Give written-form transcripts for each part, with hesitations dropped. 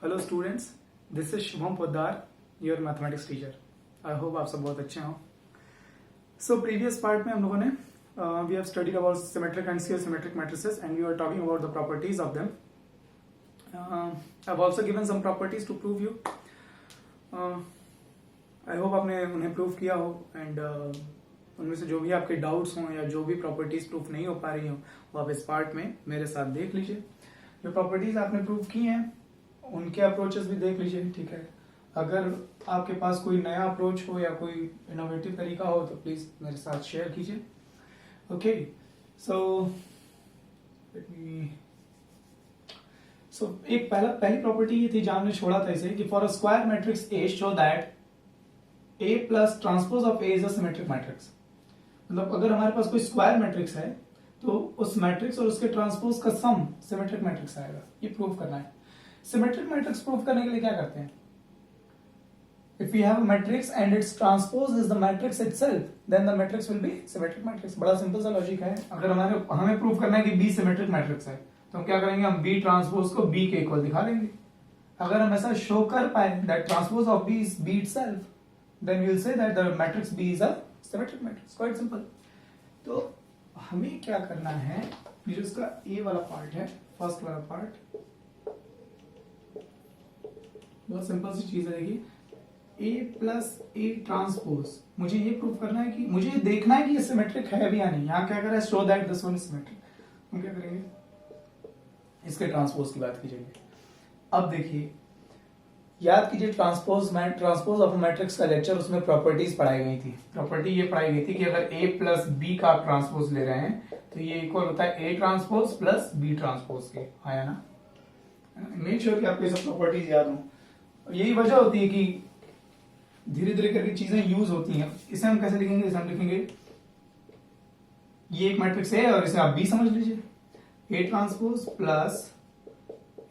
Hello students, this is Shubham Poddar, your mathematics teacher. I hope आप सब बहुत अच्छे हों। सो प्रीवियस पार्ट में हम लोगों ने we have studied about symmetric and square symmetric matrices and we are talking about the properties of them. I have also given some properties to prove you. I hope आपने उन्हें prove किया हो and उनमें से जो भी आपके doubts हों या जो भी प्रॉपर्टीज प्रूफ नहीं हो पा रही हो वो आप इस पार्ट में मेरे साथ देख लीजिए। जो प्रॉपर्टीज आपने प्रूव की हैं उनके अप्रोचेस भी देख लीजिए, ठीक है। अगर आपके पास कोई नया अप्रोच हो या कोई इनोवेटिव तरीका हो तो प्लीज मेरे साथ शेयर कीजिए। ओके, सो एक पहली प्रॉपर्टी ये थी जहां हमने छोड़ा था इसे कि for a square matrix A show that A plus transpose of A is a symmetric matrix. मतलब अगर हमारे पास कोई स्क्वायर मैट्रिक्स है तो उस मैट्रिक्स और उसके ट्रांसपोज का सम सिमेट्रिक मैट्रिक्स आएगा। ये प्रूव करना है। सिमेट्रिक मैट्रिक्स प्रूव करने के लिए क्या करते हैं? If we have a matrix and its transpose is the matrix itself, then the matrix will be symmetric matrix। बड़ा सिंपल सा लॉजिक है। अगर हमें प्रूव करना है कि B सिमेट्रिक मैट्रिक्स है तो हम क्या करेंगे? हम B ट्रांसपोज को B के इक्वल दिखा देंगे। अगर हम ऐसा शो कर पाए that transpose of B is B itself, then we will say that the matrix B is a symmetric matrix। Quite simple। तो हमें क्या करना है, ये जो इसका A वाला पार्ट है, फर्स्ट वाला पार्ट, बहुत सिंपल सी चीज रहेगी। A प्लस ए ट्रांसपोज, मुझे ये प्रूव करना है कि मुझे ये देखना है कि ये सिमेट्रिक है भी या नहीं। यहाँ क्या कर रहा है? Show that this one is symmetric. हम क्या करेंगे? इसके ट्रांसपोज की बात कीजिए। अब देखिए, याद कीजिए ट्रांसपोज ऑफ मैट्रिक्स का लेक्चर, उसमें प्रॉपर्टीज पढ़ाई गई थी। प्रॉपर्टी ये पढ़ाई गई थी कि अगर A प्लस बी का आप ट्रांसपोज ले रहे हैं तो ये इक्वल होता है A transpose plus B transpose के। आया ना? मेक श्योर कि आपको ये सब प्रॉपर्टीज याद हो। यही वजह होती है कि धीरे धीरे करके चीजें यूज होती हैं। इसे हम कैसे लिखेंगे? इसे हम लिखेंगे, ये एक मैट्रिक्स है और इसे आप बी समझ लीजिए। A transpose plus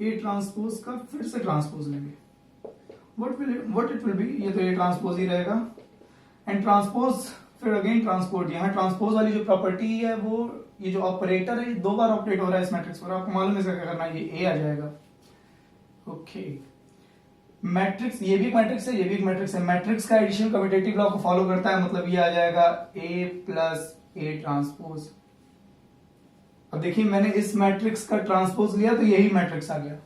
A transpose का फिर से ट्रांसपोज लेंगे। व्हाट इट विल बी, ये तो ए ट्रांसपोज ही रहेगा एंड ट्रांसपोज फिर अगेन ट्रांसपोज। यहाँ ट्रांसपोज वाली जो प्रॉपर्टी है वो, ये जो ऑपरेटर है, ये दो बार ऑपरेट हो रहा है इस मैट्रिक्स पर। आपको मालूम है इसका क्या करना है? ये ए आ जाएगा। ओके, मैट्रिक्स, ये भी एक मैट्रिक्स है, ये भी एक मैट्रिक्स है। मैट्रिक्स का एडिशन कम्यूटेटिव लॉ को फॉलो करता है, मतलब ये आ जाएगा ए प्लस ए ट्रांसपोज। अब देखिए, मैंने इस मैट्रिक्स का ट्रांसपोज लिया तो यही मैट्रिक्स आ गया।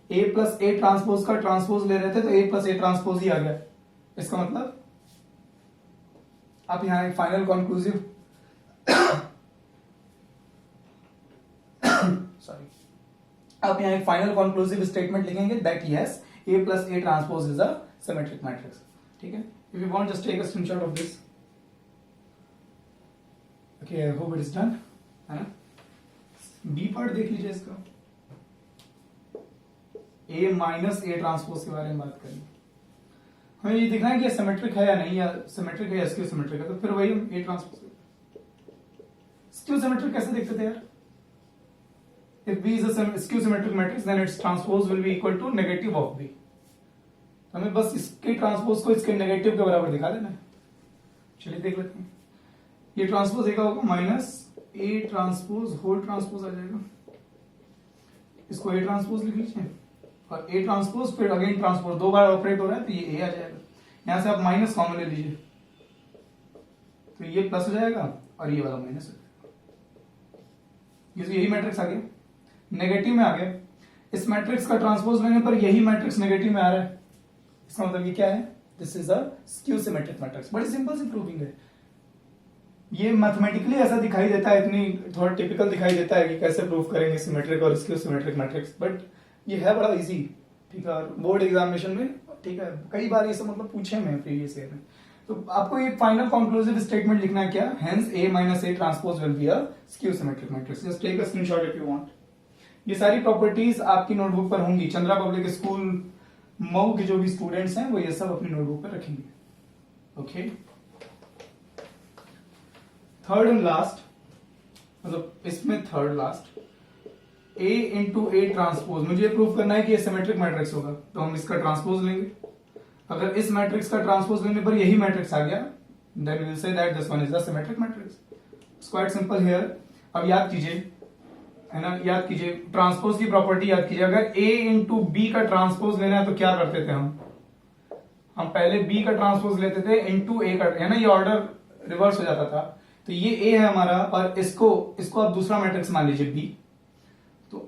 ए प्लस ए ट्रांसपोज का ट्रांसपोज ले रहे थे तो ए प्लस ए ट्रांसपोज ही आ गया। इसका मतलब आप यहां एक फाइनल कंक्लूसिव सॉरी, आप यहां एक फाइनल कंक्लूसिव स्टेटमेंट लिखेंगे that yes A plus A transpose is a symmetric matrix। ठीक है? If you want, just take a screenshot of this। Okay, I hope it is done। है ना? B part देख लीजिए इसका। A माइनस A ट्रांसपोज के बारे में बात करेंगे। हमें ये देखना है कि सिमेट्रिक है या नहीं, या सिमेट्रिक है या स्क्यू सिमेट्रिक है। तो फिर वही हम A ट्रांसपोज। स्क्यू सिमेट्रिक कैसे देखते थे यार? If B is a skew symmetric matrix, then its transpose will be equal to negative of B। हमें बस इसके ट्रांसपोज को इसके नेगेटिव के बराबर दिखा देना है। चलिए देख लेते हैं। ये ट्रांसपोज एक होगा minus A transpose whole transpose आ जाएगा। इसको ए ट्रांसपोज लिख लीजिए और ए ट्रांसपोज फिर अगेन ट्रांसपोज, दो बार ऑपरेट हो रहा है तो ये ए आ जाएगा। यहां से आप माइनस कॉमन ले लीजिए तो ये प्लस हो जाएगा और ये वाला माइनस हो जाएगा। यही मैट्रिक्स आ गया, नेगेटिव में आ गया। इस मैट्रिक्स का ट्रांसपोज लेने पर यही मैट्रिक्स नेगेटिव में आ रहा है। इसका मतलब ये क्या है? This is a skew symmetric matrix. बड़ी सिंपल सी प्रूविंग है। ये मैथमेटिकली ऐसा दिखाई देता है, इतनी थोड़ा टिपिकल दिखाई देता है कि कैसे प्रूव करेंगे सिमेट्रिक और स्क्यू सिमेट्रिक मैट्रिक्स, बट ये है बड़ा इजी। ठीक है, बोर्ड एग्जामिनेशन में, ठीक है, कई बार ये सब मतलब पूछे मैं प्रीवियस ईयर में। तो आपको एक फाइनल कंक्लूसिव स्टेटमेंट लिखना है क्या? Hence A minus A transpose will be a skew symmetric matrix. Just take a screenshot if you want. ये सारी प्रॉपर्टीज आपकी नोटबुक पर होंगी। चंद्रा पब्लिक स्कूल मऊ के जो भी स्टूडेंट्स हैं वो ये सब अपनी नोटबुक पर रखेंगे। ओके, थर्ड एंड लास्ट, मतलब इसमें third last, A into A transpose. मुझे प्रूव करना है कि ये सिमेट्रिक मैट्रिक्स होगा तो हम इसका ट्रांसपोज लेंगे। अगर इस मैट्रिक्स का ट्रांसपोज लेने पर यही मैट्रिक्स आ गया, then we will say that this one is the symmetric matrix. It's quite simple here. अब याद कीजिए, है ना, याद कीजिए ट्रांसपोज की प्रॉपर्टी याद कीजिए। अगर A इंटू बी का ट्रांसपोज लेना है तो क्या करते थे हम पहले B का ट्रांसपोज लेते थे इंटू A का, है ना, ये ऑर्डर रिवर्स हो जाता था। तो ये A है हमारा, और इसको आप दूसरा मैट्रिक्स मान लीजिए B। तो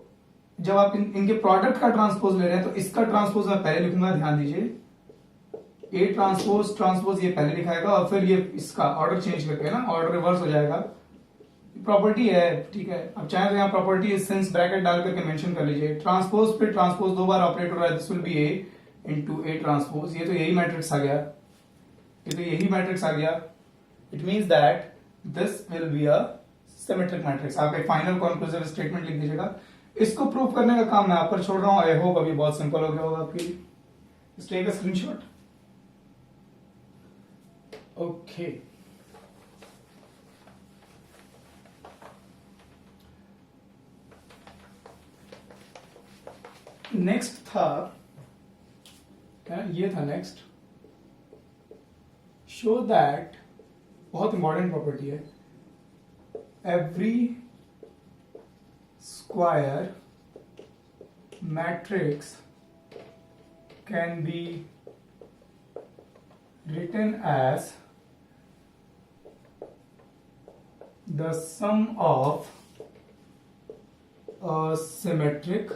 जब आप इनके प्रोडक्ट का ट्रांसपोज ले रहे हैं तो इसका ट्रांसपोज मैं पहले लिखूंगा, ध्यान दीजिए A ट्रांसपोज ये पहले लिखाएगा और फिर ये इसका ऑर्डर चेंज करके, ना, ऑर्डर रिवर्स हो जाएगा। प्रॉपर्टी है, ठीक है। अब चाहे तो यहाँ प्रॉपर्टी सिंस ब्रैकेट डाल करके मेंशन कर लीजिए। ट्रांसपोज फिर ट्रांसपोज दो बार ऑपरेट हो रहा है, this will be A into A transpose. ये तो यही मैट्रिक्स आ गया, it means that this will be a symmetric matrix. आप एक फाइनल कंक्लूसिव स्टेटमेंट लिख दीजिएगा। इसको प्रूव करने का काम मैं आप पर छोड़ रहा हूं। आई होप अभी बहुत सिंपल हो गया होगा आपके लिए। Just take a screenshot. Okay, next था क्या, ये था नेक्स्ट, शो दैट, बहुत इंपॉर्टेंट प्रॉपर्टी है, every square matrix can be written as the sum of a symmetric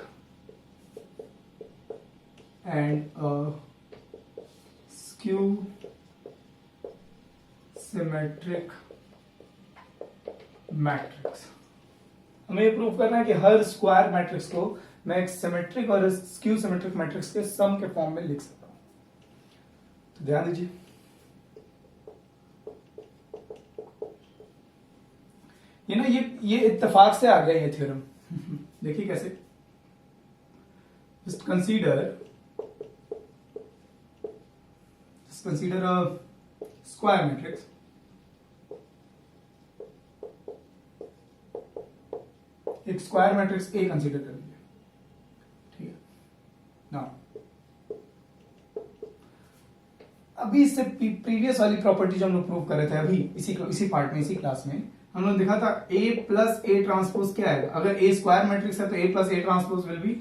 and a skew symmetric matrix. हमें ये प्रूव करना है कि हर स्क्वायर मैट्रिक्स को मैं एक सिमेट्रिक और स्क्यू सिमेट्रिक मैट्रिक्स के सम के फॉर्म में लिख सकता हूं। तो ध्यान दीजिए, ये ना, ये इत्तेफाक से आ गया ये थ्योरम। देखिए कैसे, just consider a square matrix. एक स्क्वायर मैट्रिक्स A कंसीडर कर लीजिए, ठीक है ना। अभी इससे प्रीवियस वाली प्रॉपर्टी जो हम लोग प्रूव कर रहे थे अभी इसी पार्ट में, इसी क्लास में हम लोग देखा था A प्लस A ट्रांसपोज क्या आएगा। अगर A स्क्वायर मैट्रिक्स है तो A plus A transpose will be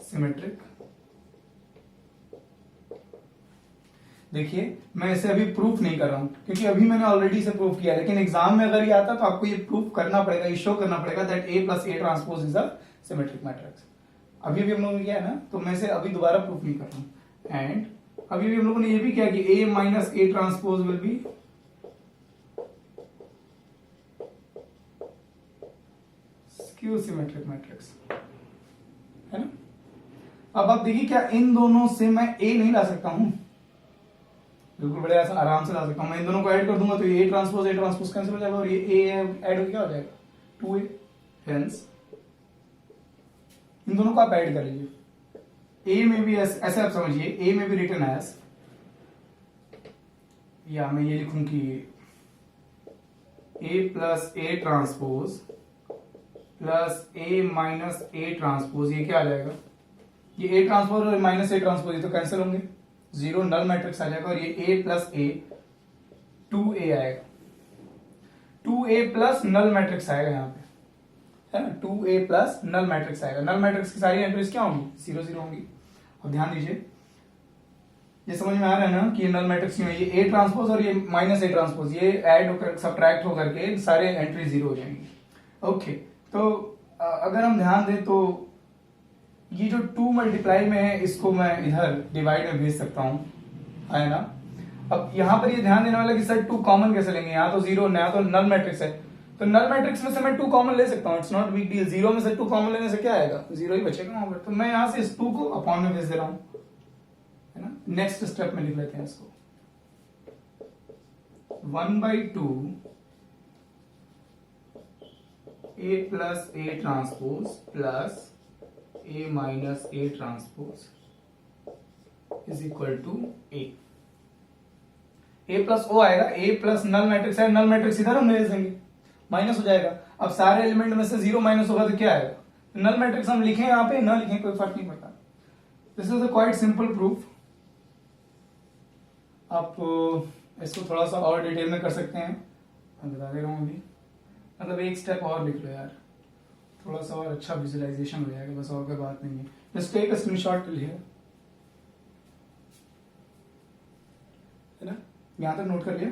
symmetric. देखिए मैं इसे अभी प्रूफ नहीं कर रहा हूं क्योंकि अभी मैंने ऑलरेडी इसे प्रूफ किया, लेकिन एग्जाम में अगर ये आता तो आपको ये प्रूफ करना पड़ेगा, ये शो करना पड़ेगा that A plus A transpose is a symmetric matrix. अभी हम लोगों ने किया है ना, तो मैं इसे अभी दोबारा प्रूफ नहीं कर रहा हूं। एंड अभी भी हम लोगों ने ये भी किया कि A minus A transpose will B skew symmetric matrix, है ना। अब आप देखिए क्या इन दोनों से मैं A नहीं ला सकता हूं, बिल्कुल बड़े आराम से ला सकता हूं। मैं इन दोनों को ऐड कर दूंगा तो ये A ट्रांसपोज कैंसिल हो जाएगा और ये A ऐड हो क्या हो जाएगा 2A। हेंस इन दोनों को आप ऐड कर लीजिए। A में भी ऐसे आप समझिए, A में भी रिटर्न एज, या मैं ये लिखूं कि A plus A transpose plus A minus A transpose, ये क्या आ जाएगा, ये A ट्रांसपोज और माइनस A ट्रांसपोज ये तो कैंसिल होंगे, जीरो नल मैट्रिक्स आ जाएगा और ये A प्लस A 2A आएगा। 2A प्लस नल मैट्रिक्स आएगा यहाँ पे, है ना। 2A प्लस नल मैट्रिक्स आएगा। नल मैट्रिक्स की सारी एंट्रीज क्या होंगी, 0 0 होंगी। अब ध्यान दीजिए, ये समझ में आ रहा है ना कि ये नल मैट्रिक्स में ये A ट्रांसपोज और ये माइनस A ट्रांसपोज ये ऐड होकर सब्ट्रैक्ट होकर के सारे एंट्री 0 हो जाएंगी। ओके, तो अगर हम ध्यान दें तो ये जो 2 मल्टीप्लाई में है इसको मैं इधर डिवाइड में भेज सकता हूं, है ना। अब यहां पर ये ध्यान देने वाला कि सर 2 कॉमन कैसे लेंगे, यहाँ तो 0 नया तो नल मैट्रिक्स है, तो नल मैट्रिक्स में से मैं 2 कॉमन ले सकता हूँ, इट्स नॉट बिग डील। 0 में से 2 कॉमन लेने से क्या आएगा, 0 ही बचेगा वहां पर। तो मैं यहां से इस 2 को अपॉन में भेज दे रहा हूं, है ना। नेक्स्ट स्टेप में लिख लेते हैं इसको, 1/2 A plus A transpose plus A minus A transpose is equal to A plus O आएगा, A प्लस नल मैट्रिक्स है, नल मैट्रिक्स इधर हम भेज देंगे, माइनस हो जाएगा। अब सारे एलिमेंट में से 0 माइनस होगा तो क्या आएगा, नल मैट्रिक्स हम लिखें यहाँ पे ना लिखें कोई फर्क नहीं पड़ता। This is a quite simple proof. आप इसको थोड़ा सा और डिटेल में कर सकते हैं, मैं बता दे रहा हूं अभी। मतलब एक स्टेप और लिख लो यार, थोड़ा सा और अच्छा विजुअलाइजेशन हो जाएगा, बस और कोई बात नहीं है। जस्ट टेक अ स्क्रीनशॉट लिया है ना, यहाँ तक नोट कर लिया।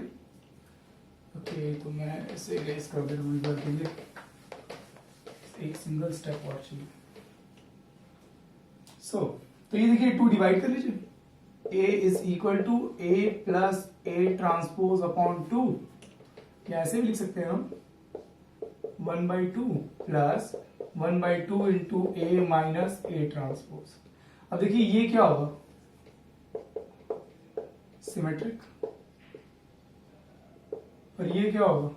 ओके तो मैं इसे इरेज कर दे रहा हूँ एक बार के लिए, एक सिंगल स्टेप और चाहिए। तो ये देखिए 2 डिवाइड कर लीजिए, a is equal to a plus a transpose upon 2, या ऐसे भी लिख सकते हैं हम 1/2 plus 1/2 into a minus a transpose. अब देखिए ये क्या होगा, सिमेट्रिक, और ये क्या होगा,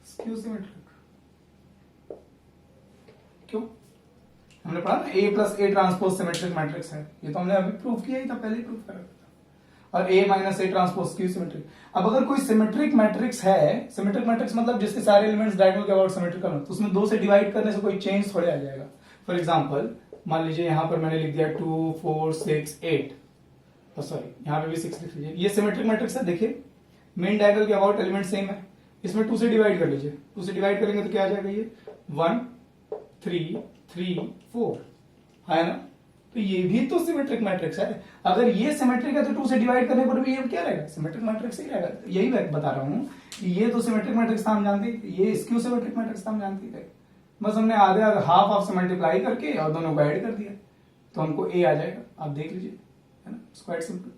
स्क्यू सिमेट्रिक। क्यों? हमने पढ़ा ना a plus a transpose symmetric matrix है, ये तो हमने अभी प्रूव किया ही था, पहले ही प्रूव करा था। और a minus a transpose skew symmetric. अब अगर कोई सिमेट्रिक मैट्रिक्स है, सिमेट्रिक मैट्रिक्स मतलब जिसके सारे एलिमेंट्स डायगोनल के अबाउट सिमेट्रिकल हो, तो उसमें 2 से डिवाइड करने से कोई चेंज थोड़े आ जाएगा। फॉर एग्जाम्पल मान लीजिए यहां पर मैंने लिख दिया 2 4 6 8, सॉरी यहाँ पे भी 6 लिख लीजिए, ये सिमेट्रिक मैट्रिक्स है। देखिए मेन डायगोनल के अबाउट एलिमेंट सेम है, इसमें 2 से डिवाइड कर लीजिए, 2 से डिवाइड करेंगे तो क्या आ जाएगा, ये 1 3 3 4 है ना। तो ये भी तो सिमेट्रिक मैट्रिक्स है। अगर ये सिमेट्रिक है तो 2 से डिवाइड करने पर भी ये क्या रहेगा, सिमेट्रिक मैट्रिक्स ही रहेगा। यही मैं बता रहा हूँ कि ये तो सिमेट्रिक मैट्रिक्स था हम जानते थे, ये स्क्यू सिमेट्रिक मैट्रिक्स था हम जानते थे, बस हमने आधे हाफ ऑफ से मल्टीप्लाई करके और दोनों को ऐड कर दिया तो हमको ए आ जाएगा। आप देख लीजिए, है ना, क्वाइट सिंपल।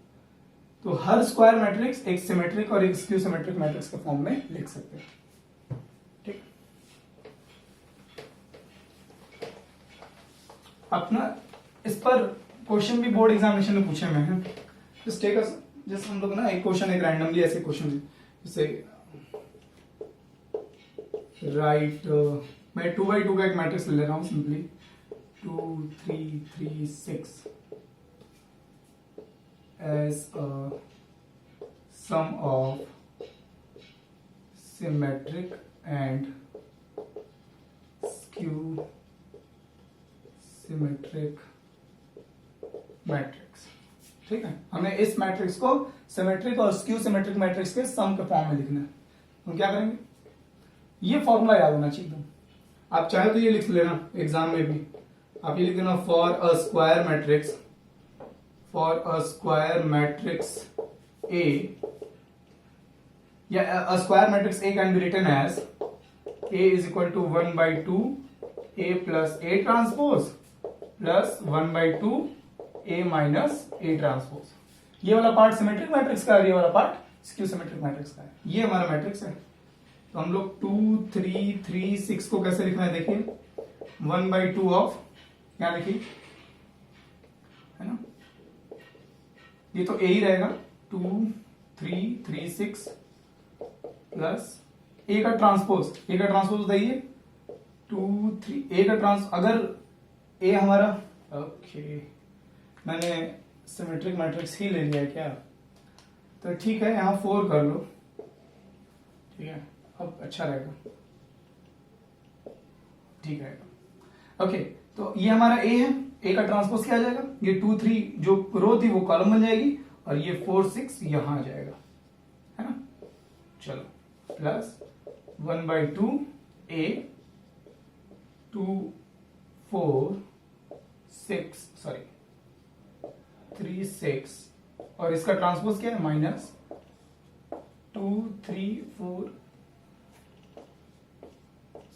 तो हर स्क्वायर मैट्रिक्स एक सिमेट्रिक और एक स्क्यू सिमेट्रिक मैट्रिक्स के फॉर्म में लिख सकते हैं। ठीक, अपना इस पर क्वेश्चन भी बोर्ड एग्जामिनेशन में पूछे हुए हैं। जस्ट टेक अस, जैसे हम लोग ना एक क्वेश्चन, एक रैंडमली ऐसे क्वेश्चन, जैसे राइट मैं 2x2 का एक मैट्रिक्स ले रहा हूं simply 2 3 3 6 as a sum of symmetric and skew symmetric matrix. ठीक है, हमें इस मैट्रिक्स को सिमेट्रिक और स्क्यू सिमेट्रिक मैट्रिक्स के सम के फॉर्म में लिखना है। हम क्या करेंगे, ये फॉर्मूला याद होना चाहिए। आप चाहे तो ये लिख लेना एग्जाम में भी, आप ये लिख देना for a square matrix, for a square matrix A, या a square matrix A can be written as A is equal to 1/2 A plus A transpose plus 1/2 A minus A transpose। ये वाला part symmetric matrix का है, ये वाला part skew symmetric matrix का है। ये हमारा मैट्रिक्स है। तो हम लोग 2 3 3 6 को कैसे लिखना है, देखिए 1/2 ऑफ, क्या लिखिए, है ना, ये तो ए ही रहेगा 2 3 3 6 प्लस ए का ट्रांसपोज, ए का ट्रांसपोज बताइए 2 3, ए का ट्रांस, अगर ए हमारा, ओके मैंने सिमेट्रिक मैट्रिक्स ही ले लिया है क्या, तो ठीक है यहां 4 कर लो, ठीक है अब अच्छा रहेगा, ठीक रहेगा। ओके तो ये हमारा ए है, ए का ट्रांसपोज क्या आ जाएगा, ये 2 3 जो रो थी वो कॉलम बन जाएगी और ये 4 6 यहां आ जाएगा, है ना। चलो प्लस 1/2 ए 2 4 6 सॉरी 3 6 और इसका ट्रांसपोज क्या है माइनस 2 3 4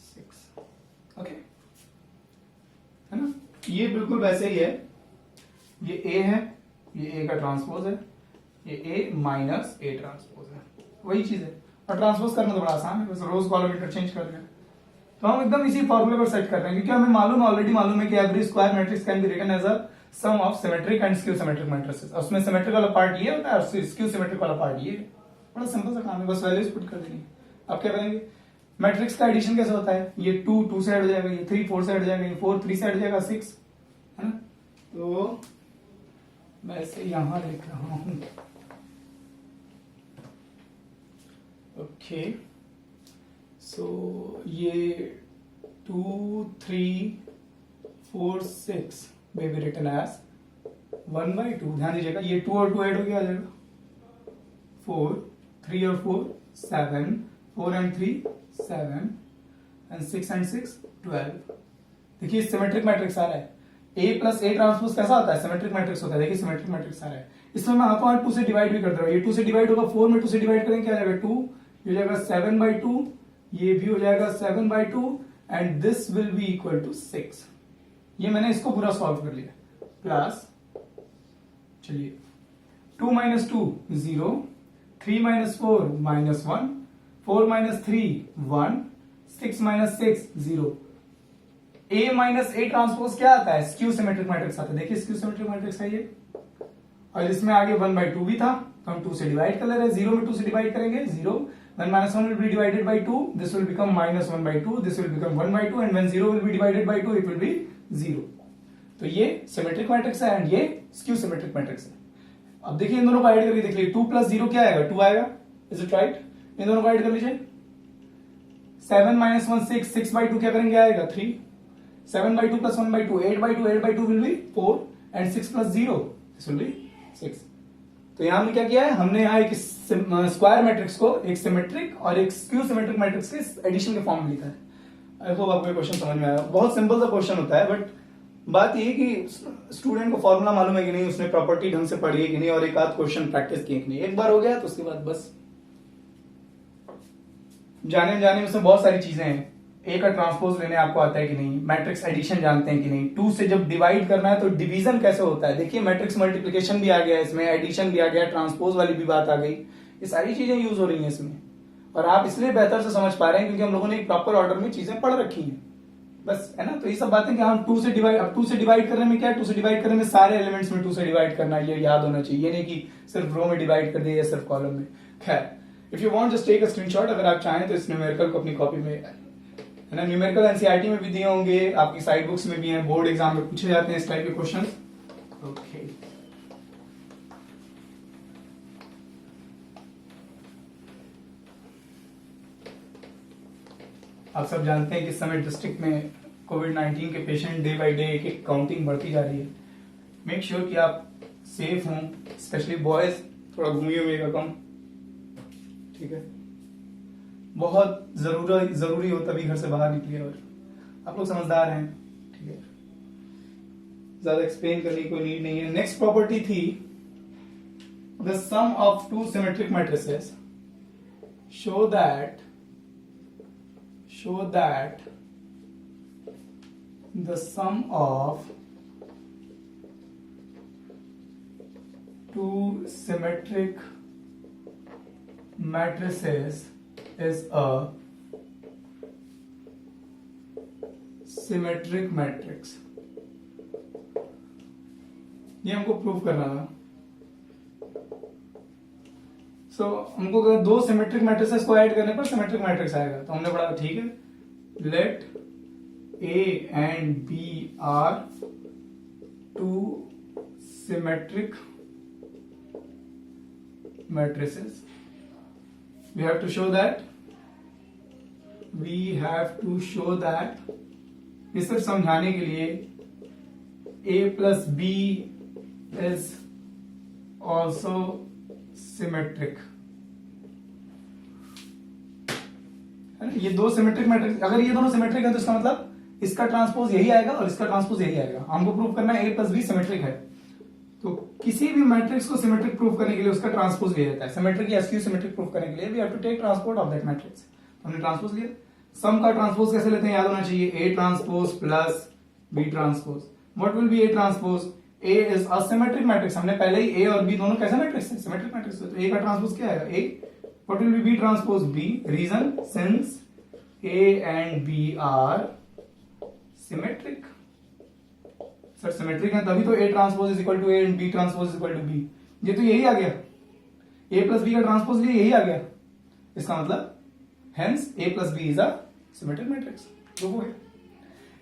6, ओके है ना। ये बिल्कुल वैसे ही है, ये ए है, ये ए का ट्रांसपोज है, ये ए माइनस ए ट्रांसपोज है, वही चीज है। और ट्रांसपोज करना तो बड़ा आसान है, बस रोज कॉलम इंटरचेंज कर लें। तो हम एकदम इसी फॉर्मूले पर सेट कर रहे हैं क्योंकि हमें मालूम ऑलरेडी मालूम है कि every square matrix can be written as a sum of symmetric and skew symmetric matrices. उसमें सिमेट्रिक वाला पार्ट ये होता है और स्क्यू सिमेट्रिक वाला पार्ट ये। बड़ा सिंपल सा काम है, बस वैल्यूज पुट कर देनी। अब क्या करेंगे, मैट्रिक्स का एडिशन कैसे होता है, ये 2 2 से हट जाएगा, ये 3 4 से हट जाएगा, ये 4 3 से हट जाएगा 6, है ना। तो मैं इसे यहां लिख रहा हूं, ओके सो ये 2 3 4 6 may be written as 1/2, ध्यान दीजिएगा ये 2 और 2 ऐड हो गया आ जाएगा 4, 3 और 4 7, 4 and 3 7 and 6 and 6 12। देखिए सिमेट्रिक मैट्रिक्स आ रहा है। ए प्लस ए ट्रांसपोज कैसा होता है? सिमेट्रिक मैट्रिक्स होता है। देखिए सिमेट्रिक मैट्रिक्स आ रहा है। इसमें मैं हाथों हाथ 2 से डिवाइड भी कर दे रहा हूँ। ये 2 से डिवाइड होगा, 4 में 2 से डिवाइड करेंगे क्या आ जाएगा? 2, ये हो जाएगा 7/2, ये भी हो जाएगा 7/2 and this will be equal to 6। ये मैंने इसको पूरा सॉल्व कर लिया। प्लस चलिए 2 - 2 0, 3 - 4 -1, 4 - 3 1, 6 - 6 0। A माइनस ए ट्रांसपोज क्या आता है? स्क्यू सिमेट्रिक मैट्रिक्स आता है। देखिए स्क्यू सिमेट्रिक मैट्रिक्स है ये, और इसमें आगे 1/2 भी था तो हम 2 से डिवाइड कर ले रहे हैं। 0 में 2 से डिवाइड करेंगे 0, 1 - 1 will be divided by 2, this will become -1/2, this will become 1/2 and when 0 will be divided by 2 it will be 0। तो ये सिमेट्रिक मैट्रिक्स है एंड ये स्क्यू सिमेट्रिक मैट्रिक्स है। अब देखिए इन दोनों को ऐड करके देख लीजिए, 2 + 0 क्या आएगा? 2 आएगा। Is it right? इन दोनों को ऐड कर लीजिए। 7 - 1 6, 6/2 क्या करेंगे? आएगा 3, 7/2 + 1/2 8/2, 8/2 will be 4 and 6 + 0 this will be 6। तो यहां हमने क्या किया है? हमने यहां एक स्क्वायर मैट्रिक्स को एक सिमेट्रिक और एक स्क्यू सिमेट्रिक मैट्रिक्स के एडिशन के फॉर्म में लिखा है। आई होप आपको ये क्वेश्चन समझ में आया। बहुत सिंपल सा क्वेश्चन होता है, बट बात ये कि स्टूडेंट को फॉर्मूला मालूम है कि नहीं, उसने प्रॉपर्टी ढंग से पढ़ी है कि नहीं, और एक आध क्वेश्चन प्रैक्टिस किए कि नहीं। एक बार हो गया तो उसके बाद बस जाने में उसमें बहुत सारी चीजें हैं। ए का ट्रांसपोज लेने आपको आता है कि नहीं, मैट्रिक्स एडिशन जानते हैं कि नहीं, 2 से जब डिवाइड करना है तो डिवीजन कैसे होता है। देखिए मैट्रिक्स मल्टीप्लिकेशन भी आ गया इसमें, एडिशन भी आ गया, ट्रांसपोज वाली भी बात आ गई। ये सारी चीजें यूज हो रही हैं इसमें, और आप इसलिए बेहतर से समझ पा रहे हैं क्योंकि हम लोगों ने एक प्रॉपर ऑर्डर में चीजें पढ़ रखी हैं, बस है ना। तो ये सब बातें कि हम 2 से डिवाइड करने में क्या है, 2 से डिवाइड करने में सारे एलिमेंट्स में 2 से डिवाइड करना, ये याद होना चाहिए। ये नहीं कि सिर्फ रो में डिवाइड कर दे या सिर्फ कॉलम में। खैर, if you want just take a screenshot, अगर आप चाहें तो इस न्यूमेरिकल को अपनी कॉपी में, है ना, न्यूमेरिकल एनसीईआरटी में भी दिए होंगे, आपकी साइड बुक्स में भी हैं, बोर्ड एग्जाम में पूछे जाते हैं इस टाइप के क्वेश्चन। ओके, आप सब जानते हैं कि इस समय डिस्ट्रिक्ट में कोविड-19 के पेशेंट डे बाय डे एक काउंटिंग बढ़ती जा रही है। मेक श्योर कि आप सेफ हों, स्पेशली बॉयज थोड़ा घूमिएगा कम, ठीक है। बहुत जरूरी हो तभी घर से बाहर निकलिए, और आप लोग समझदार हैं, ठीक है। ज्यादा एक्सप्लेन करने की कोई नीड नहीं है। नेक्स्ट प्रॉपर्टी थी the sum of 2 symmetric matrices show that the sum of 2 symmetric matrices is a symmetric matrix। ये हमको प्रूव करना था। हमको अगर 2 सिमेट्रिक मैट्रिसेस को ऐड करने पर सिमेट्रिक मैट्रिक्स आएगा, तो हमने पढ़ा ठीक है, late A and B are 2 symmetric matrices। We have to show that ये सिर्फ समझाने के लिए A plus B is also symmetric। ये 2 सिमेट्रिक मैट्रिक्स, अगर ये दोनों सिमेट्रिक है तो इसका मतलब इसका ट्रांसपोज यही आएगा और इसका ट्रांसपोज यही आएगा। हमको प्रूव करना है A plus B सिमेट्रिक है, तो किसी भी मैट्रिक्स को सिमेट्रिक प्रूव करने के लिए उसका ट्रांसपोज ले जाता है। सिमेट्रिक या स्क्यू सिमेट्रिक प्रूव करने के लिए we have to take transpose of that matrix. हमने ट्रांसपोज लिया। सम का ट्रांसपोज कैसे लेते हैं याद होना चाहिए, A transpose plus B transpose. What will be A transpose? A is a symmetric matrix. हमने पहले ही A और B दोनों कैसे मैट्रिक्स है? Symmetric matrix. तो A का ट्रांसपोज क्या आएगा? A। What will be B transpose? B। Reason, since A and B are symmetric. Sir symmetric है तभी तो A transpose is equal to A and B transpose is equal to B। ये तो यही आ गया, A प्लस B का transpose लिए यही आ गया। इसका मतलब hence A plus B is a symmetric matrix. Prove हो गया।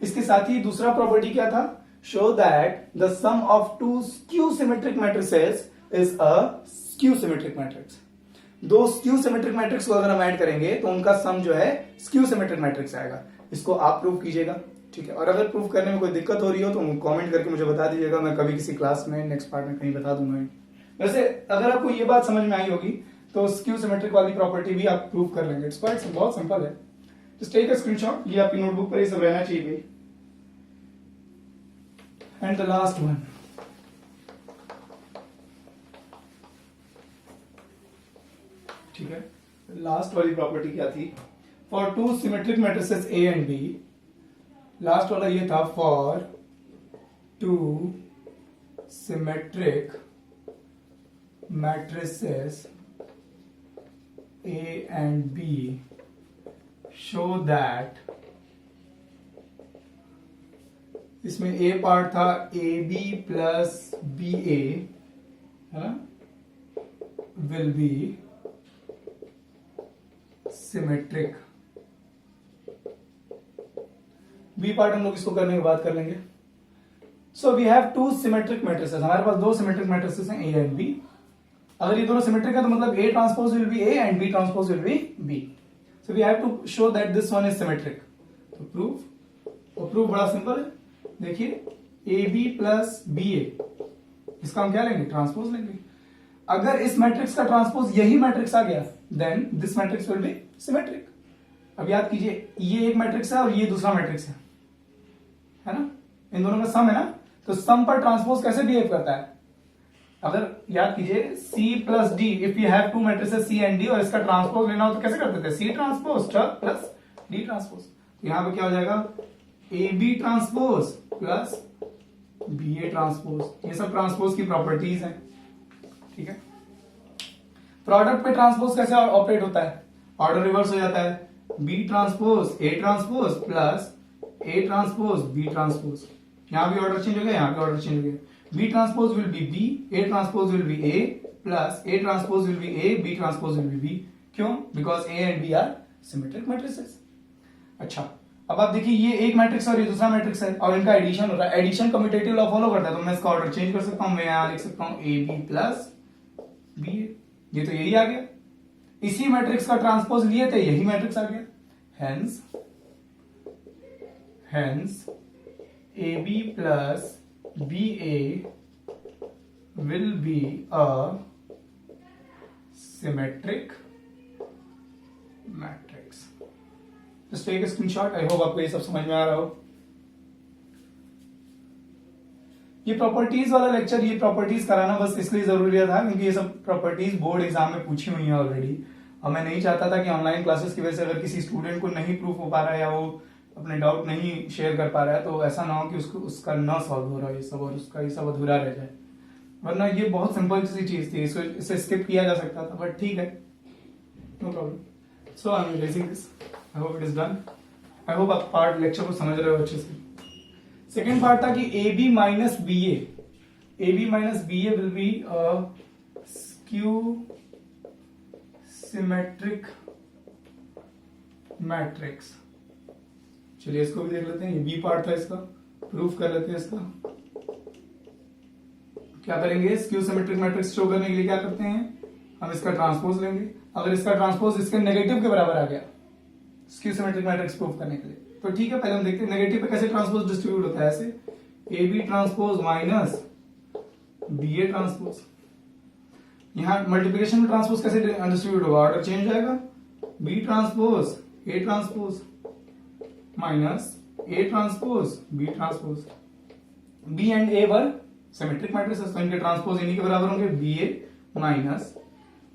इसके साथ ही दूसरा प्रॉपर्टी क्या था? Show that the sum of 2 skew symmetric matrices is a skew symmetric matrix. 2 skew symmetric matrix को अगर हम ऐड करेंगे तो उनका सम जो है स्क्यू सिमेट्रिक मैट्रिक्स आएगा। इसको आप प्रूव कीजिएगा, ठीक है। और अगर प्रूव करने में कोई दिक्कत हो रही हो तो कमेंट करके मुझे बता दीजिएगा, मैं कभी किसी क्लास में नेक्स्ट पार्ट में कहीं बता दूंगा। वैसे अगर आपको ये बात समझ में आई होगी, तो स्क्यू सिमेट्रिक वाली प्रॉपर्टी भी आप प्रूव कर लेंगे। इट्स क्वाइट बहुत सिंपल है। जस्ट टेक अ स्क्रीनशॉट, ये आपकी नोटबुक पर ये सब रहना चाहिए भाई। एंड द लास्ट वन, ठीक है, लास्ट वाली प्रॉपर्टी क्या थी? For two symmetric matrices A and B, last वाला ये था for two symmetric matrices A and B show that, इसमें ए पार्ट था A B plus B A, है ना, will be symmetric. B part हम लोग इसको करने के बाद कर लेंगे। So we have two symmetric matrices, हमारे पास दो सिमेट्रिक मैट्रिसेस हैं ए एंड बी। अगर ये दोनों सिमेट्रिक है तो मतलब A transpose will be A and B transpose will be B. So we have to show that this one is symmetric. तो प्रूफ, और प्रूफ बड़ा सिंपल है, देखिए A B plus B A, इसका हम क्या लेंगे? ट्रांसपोज लेंगे। अगर इस मैट्रिक्स का ट्रांसपोज यही मैट्रिक्स आ गया then this matrix will be symmetric. अब याद कीजिए ये एक मैट्रिक्स है और ये दूसरा मैट्रिक्स है ना, इन दोनों का सम है ना, तो सम पर ट्रांसपोज कैसे बिहेव करता है? अगर याद कीजिए C plus D, if you have to matrices C and D और इसका ट्रांसपोज लेना हो तो कैसे करते थे? C transpose plus D transpose. तो यहां पे क्या हो जाएगा? AB transpose plus BA transpose. ये सब ट्रांसपोज की प्रॉपर्टीज हैं, ठीक है। प्रोडक्ट पे ट्रांसपोज कैसे ऑपरेट होता है? ऑर्डर रिवर्स हो जाता है, B transpose A transpose plus A transpose B transpose. यहां भी ऑर्डर चेंज हो गया, यहां भी ऑर्डर चेंज हो गया। B transpose will be B, A transpose will be A plus A transpose will be A, B transpose will be B। क्यों? Because A and B are symmetric matrices. अच्छा, अब आप देखिए ये एक मैट्रिक्स और ये दूसरा मैट्रिक्स है और इनका एडिशन हो रहा है। एडिशन कम्यूटेटिव लॉ फॉलो करता है, तो मैं इसका ऑर्डर चेंज कर सकता हूं। मैं यहां लिख सकता हूं AB प्लस BA, ये तो यही आ गया। इसी मैट्रिक्स का ट्रांसपोज लिए थे, यही मैट्रिक्स आ गया। Hence AB plus BA will be a symmetric matrix. Just take a screenshot. I hope आपको ये सब समझ में आ रहा हो। ये प्रॉपर्टीज वाला लेक्चर, ये प्रॉपर्टीज कराना बस इसलिए जरूरी था क्योंकि ये सब प्रॉपर्टीज बोर्ड एग्जाम में पूछी हुई है ऑलरेडी, और मैं नहीं चाहता था कि ऑनलाइन क्लासेस की वजह से अगर किसी स्टूडेंट को नहीं प्रूफ हो पा रहा है या वो अपने डाउट नहीं शेयर कर पा रहा है तो ऐसा ना हो कि उसको उसका ना सॉल्व हो रहा है ये सब और उसका ये सब अधूरा रह जाए। वरना ये बहुत सिंपल सी चीज थी, इसे स्किप किया जा सकता था, बट ठीक है, no problem. So I am erasing this, I hope it is done. I hope आप पार्ट लेक्चर को समझ रहे हो अच्छे से। सेकेंड पार्ट था कि AB minus BA, AB minus BA will be skew symmetric matrix. चलिए इसको भी देख लेते हैं, ये बी पार्ट था इसका, प्रूफ कर लेते हैं इसका। क्या करेंगे? स्क्यू सिमेट्रिक मैट्रिक्स शो करने के लिए क्या करते हैं? हम इसका ट्रांसपोज लेंगे। अगर इसका ट्रांसपोज इसके नेगेटिव के बराबर आ गया स्क्यू सिमेट्रिक मैट्रिक्स प्रूफ करने के लिए, तो ठीक है, पहले हम देखते हैं नेगेटिव पे कैसे ट्रांसपोज डिस्ट्रीब्यूट होता है। ऐसे AB transpose minus BA transpose. यहां मल्टीप्लिकेशन में ट्रांसपोज कैसे डिस्ट्रीब्यूट होगा? ऑर्डर चेंज हो जाएगा, B transpose A transpose minus A transpose B transpose. B and A were symmetric matrices, तो इनके ट्रांसपोज इन्हीं के बराबर होंगे, BA माइनस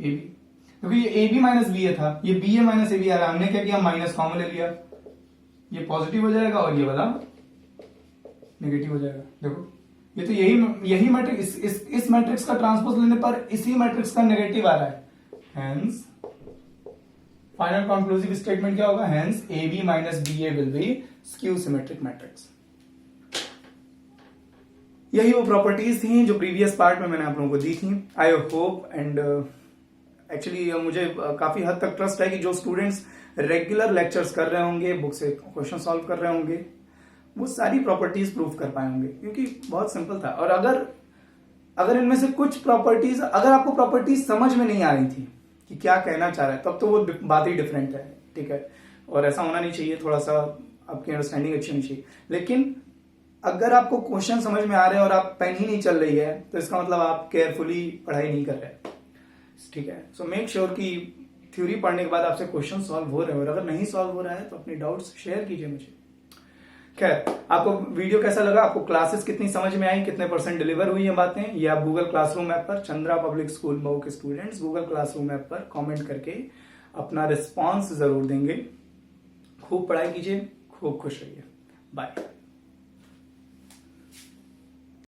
AB। क्योंकि ये AB माइनस BA था, ये BA माइनस AB आ रहा है, हमने क्या किया? माइनस कॉमन ले लिया, ये पॉजिटिव हो जाएगा और ये वाला नेगेटिव हो जाएगा। देखो ये तो यही मैट्रिक्स, इस मैट्रिक्स का ट्रांसपोज लेने पर इसी मैट्रिक्स का नेगेटिव आ रहा है। हेंस फाइनल कंक्लूसिव स्टेटमेंट क्या होगा? Hence AB minus BA will be skew symmetric matrix. यही वो प्रॉपर्टीज थी जो प्रीवियस पार्ट में मैंने आप लोगों को दी थी। आई होप एंड एक्चुअली मुझे काफी हद तक ट्रस्ट है कि जो स्टूडेंट्स रेगुलर लेक्चर्स कर रहे होंगे, बुक से क्वेश्चन सॉल्व कर रहे होंगे, वो सारी प्रॉपर्टीज प्रूफ कर पाए होंगे, क्योंकि बहुत सिंपल था। और अगर इनमें से कुछ प्रॉपर्टीज, अगर आपको प्रॉपर्टीज समझ में नहीं आ रही थी कि क्या कहना चाह रहा है, तब तो वो बात ही डिफरेंट है, ठीक है। और ऐसा होना नहीं चाहिए, थोड़ा सा आपकी अंडरस्टैंडिंग अच्छी होनी चाहिए। लेकिन अगर आपको क्वेश्चन समझ में आ रहे हैं और आप पेन ही नहीं चल रही है, तो इसका मतलब आप केयरफुली पढ़ाई नहीं कर रहे। ठीक है। सो मेक श्योर कि थ्योरी पढ़ने के बाद आपसे क्वेश्चन सॉल्व हो रहे हैं, और अगर नहीं सॉल्व हो रहा है तो अपने डाउट्स शेयर कीजिए मुझे। खैर, आपको वीडियो कैसा लगा, आपको क्लासेस कितनी समझ में आई, कितने % डिलीवर हुई है बातें, ये आप गूगल क्लासरूम ऐप पर, चंद्रा पब्लिक स्कूल मऊ के स्टूडेंट्स गूगल क्लासरूम ऐप पर कमेंट करके अपना रिस्पॉन्स जरूर देंगे। खूब पढ़ाई कीजिए, खूब खुश रहिए। बाय।